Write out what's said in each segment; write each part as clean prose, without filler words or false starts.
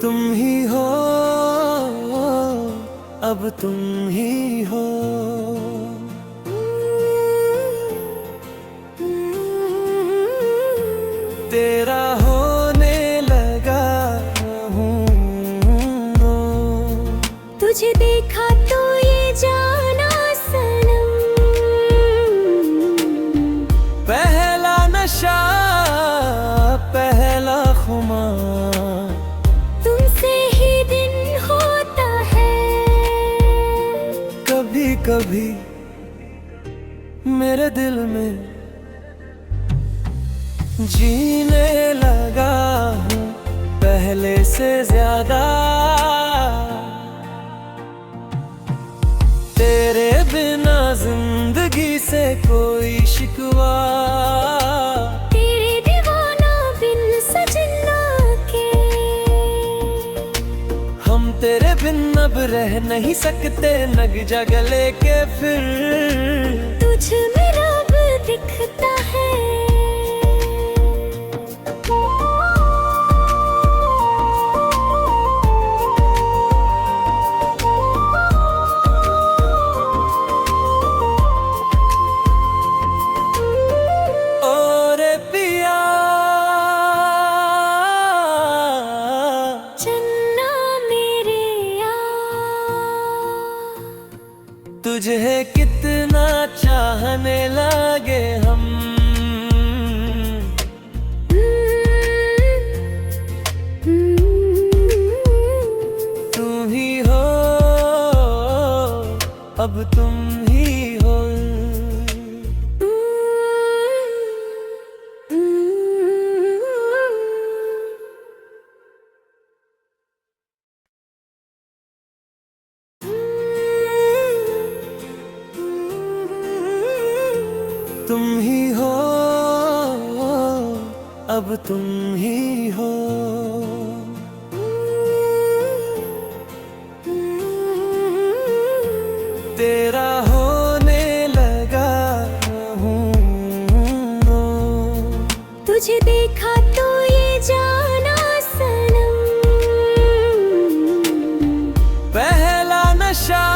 तुम ही हो, अब तुम ही हो। तेरा होने लगा हूँ। तुझे देखा तो ये जाना सनम, पहला नशा पहला खुमार, तुमसे ही दिन होता है। कभी कभी मेरे दिल में जीने लगा हूँ पहले से ज्यादा। तेरे बिना जिंदगी से कोई शिकवा, तेरे दीवाना बिन सजना के। हम तेरे बिन अब रह नहीं सकते, नग जा गले के फिर। तुझ में रब दिखता है। तुझे कितना चाहने लगे हम, तुम ही हो, अब तुम ही हो। तुम ही हो, अब तुम ही हो। तेरा होने लगा हूँ। तुझे देखा तो ये जाना सनम, पहला नशा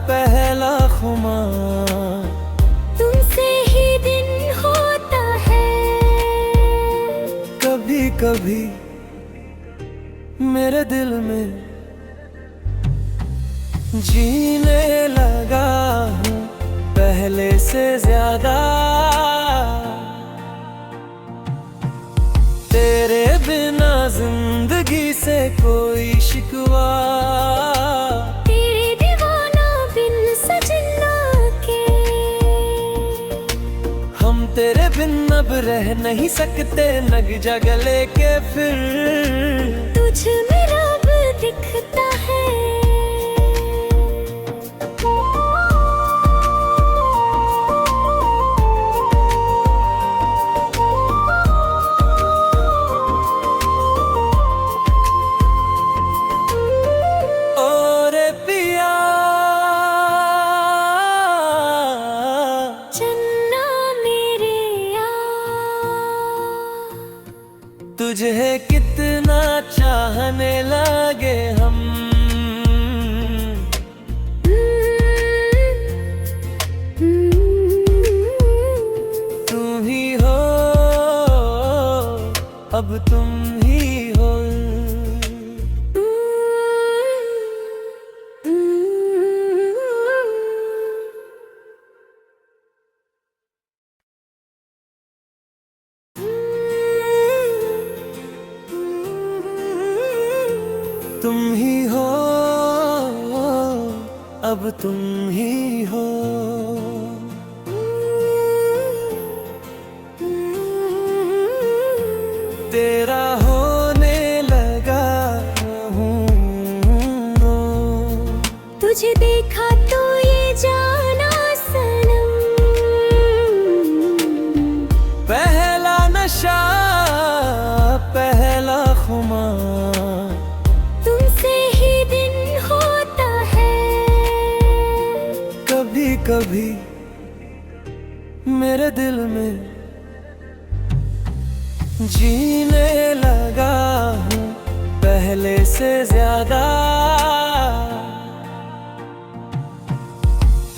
पहला खुमार, तुमसे ही दिन होता है। कभी कभी मेरे दिल में जीने लगा हूँ पहले से ज्यादा। तेरे बिना जिंदगी से कोई शिकवा, तेरे दीवाना बिन सजना के। हम तेरे बिन अब रह नहीं सकते, नग जा गले के फिर। तुझ में रब दिखता है। तुझे कितना चाहने लगे हम, तुम ही हो, अब तुम ही हो। तुम ही हो, अब तुम ही हो। तेरा होने लगा हूँ। तुझे देखा तो ये जाना सनम, पहला नशा पहला खुमार, तुमसे ही दिन होता है। कभी कभी मेरे दिल में जीने लगा हूँ पहले से ज्यादा।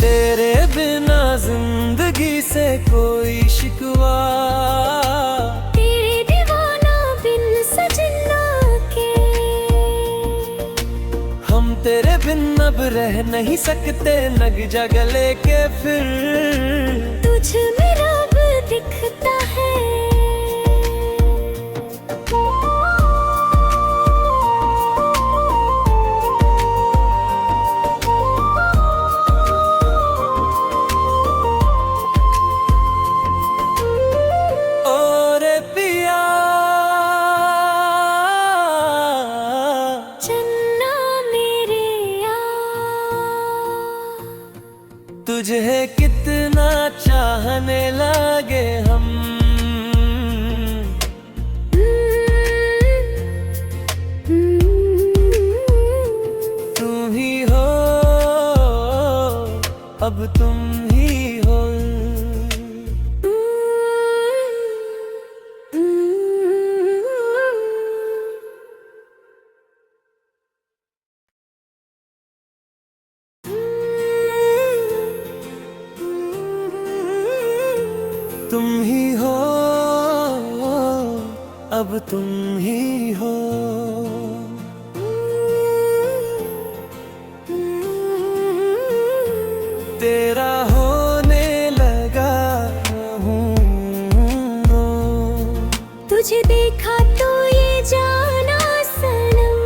तेरे बिना जिंदगी से कोई शिकवा, तेरे दीवाना बिन सजना के। हम तेरे बिन अब रह नहीं सकते, नग जा गले के फिर। तुझ में रब दिखता है। तुझे कितना चाहने लगे हम, तुम ही हो अब तुम ही हो। तुम ही हो अब तुम ही हो। तेरा होने लगा हूँ। तुझे देखा तो ये जाना सनम,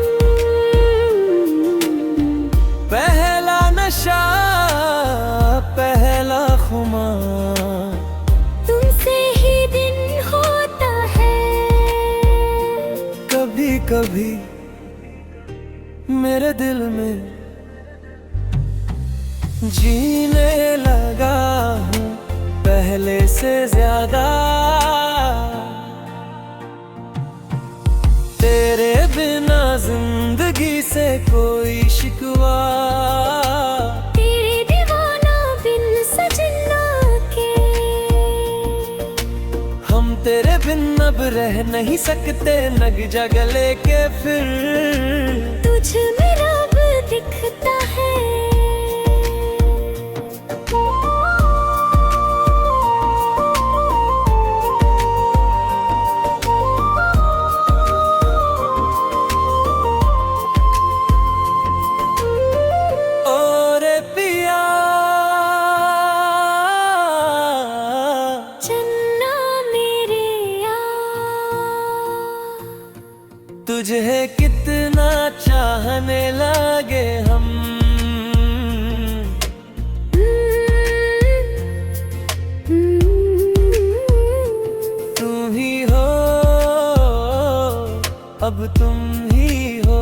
पहला नशा पहला खुमार, तुमसे ही दिन होता है। कभी कभी मेरे दिल में जीने लगा हूँ पहले से ज्यादा। तेरे बिना जिंदगी से कोई शिकवा, तेरे दीवाना बिन सजना के। हम तेरे बिन अब रह नहीं सकते, नग जा गले के फिर। तुझ में रब दिखता है। तुझे कितना चाहने लगे हम, तुम ही हो अब तुम ही हो।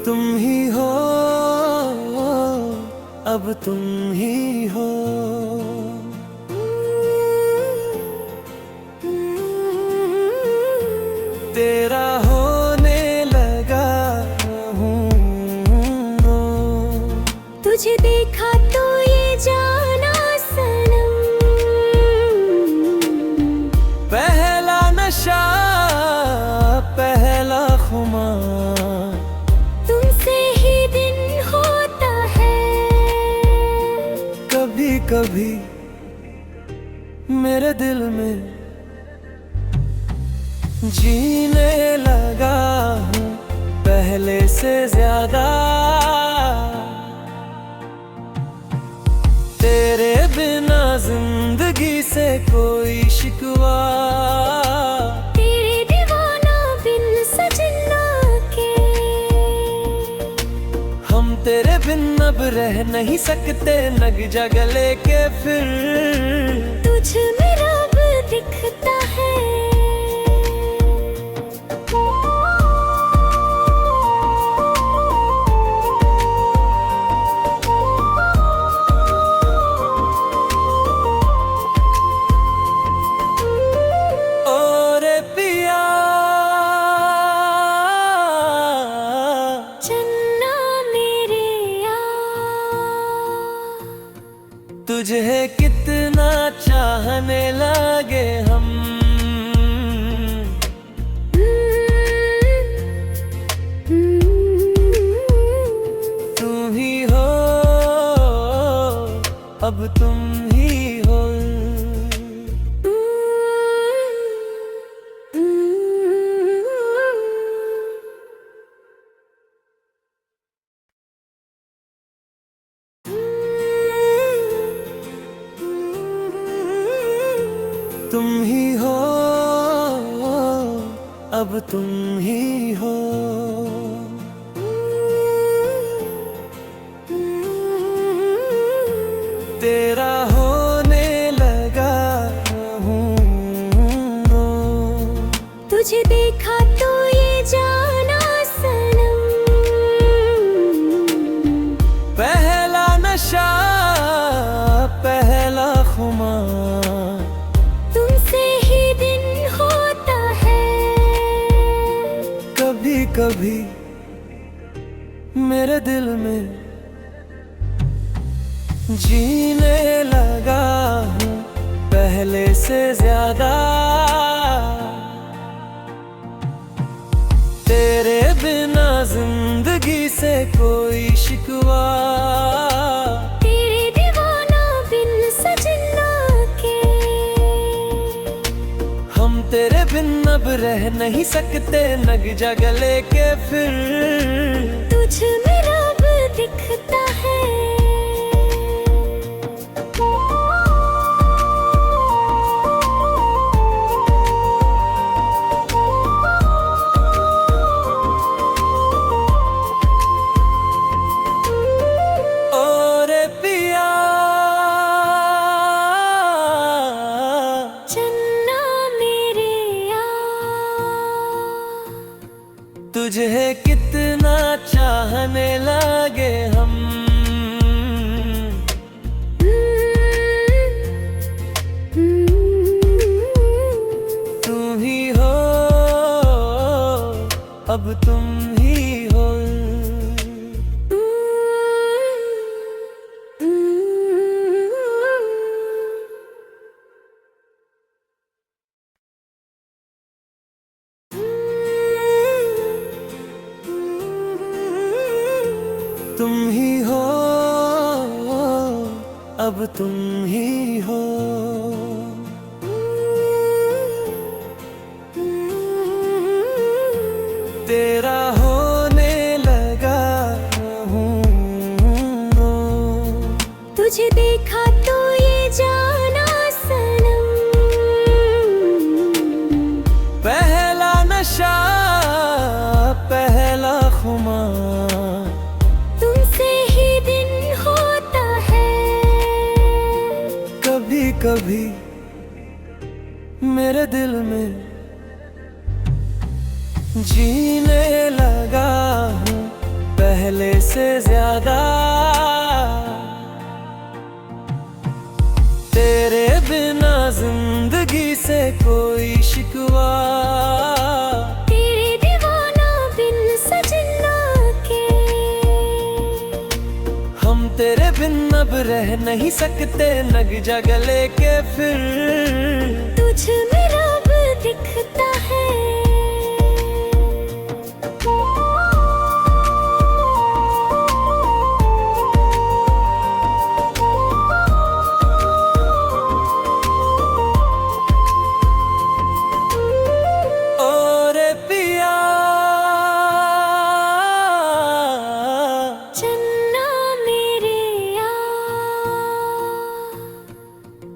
तुम ही हो अब तुम ही हो। तेरा होने लगा हूँ। तुझे देखा तो ये जाना सनम, पहला नशा पहला खुमार, तुमसे ही दिन होता है। कभी कभी मेरे दिल में जीने लगा हूँ पहले से ज्यादा। तेरे बिना जिंदगी से कोई शिकवा, तेरे दीवाना बिन सजना के। हम तेरे बिन अब रह नहीं सकते, नग जा गले के फिर। तुझ में रब दिखता है। तुझे कितना चाहने लगे हम। तुम ही हो, अब तुम ही हो। तुम ही हो, अब तुम ही हो। तेरा होने लगा हूँ। तुझे देखा तो ये जाना सनम, पहला नशा पहला खुमार, तुमसे ही दिन होता है। कभी कभी मेरे दिल में जीने लगा हूँ पहले से ज्यादा। तेरे बिना जिंदगी से कोई शिकवा, तेरे दीवाना बिन सजना के। हम तेरे बिन अब रह नहीं सकते, नग जा गले के फिर। तुझ में रब दिखता है। तुझे कितना चाहने लगे हम। तुम ही हो, अब तुम ही हो। तुम ही हो, अब तुम ही हो। तेरा होने लगा हूँ। तुझे देखा तो ये जाना सनम, पहला नशा पहला खुमार, तुमसे ही दिन होता है। कभी कभी मेरे दिल में जीने लगा हूँ पहले से ज्यादा। तेरे बिना जिंदगी से कोई शिकवा, तेरे दीवाना बिन सजना के। हम तेरे बिन अब रह नहीं सकते, नग जा गले के फिर। तुझ में रब दिखता है।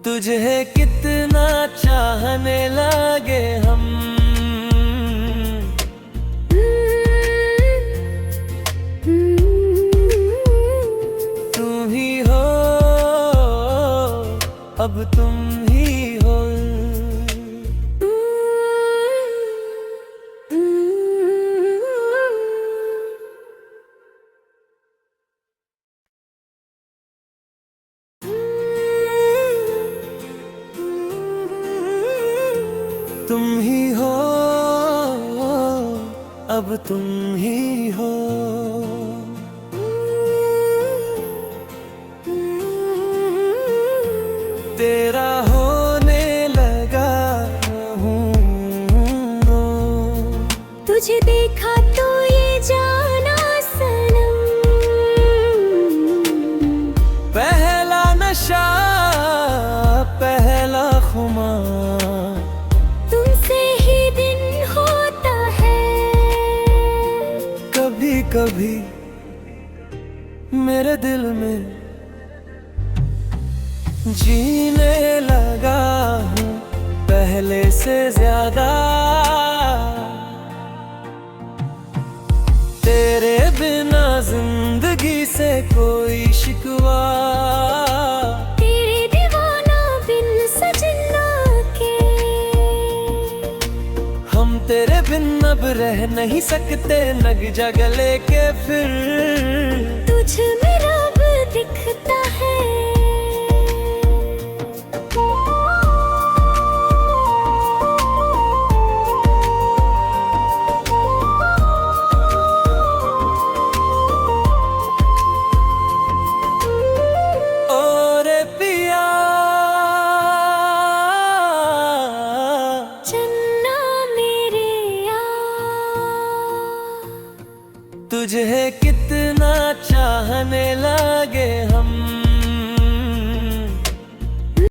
तुझे कितना चाहने लगे हम। तुम ही हो, अब तुम ही हो। तुम ही हो, अब तुम ही हो। तेरा होने लगा हूँ। तुझे देखा तो ये जाना सनम, पहला नशा पहला खुमार, तुमसे ही दिन होता है। कभी कभी मेरे दिल में जीने लगा हूँ पहले से ज्यादा। तेरे बिना जिंदगी से कोई शिकवा, तेरे दीवाना बिन सजना के। हम तेरे बिन अब रह नहीं सकते, लग जा गले के फिर। तुझ में रब दिखता है। ओरे पिया चन्ना मेरे आ, तुझे कितना चाहने लगा।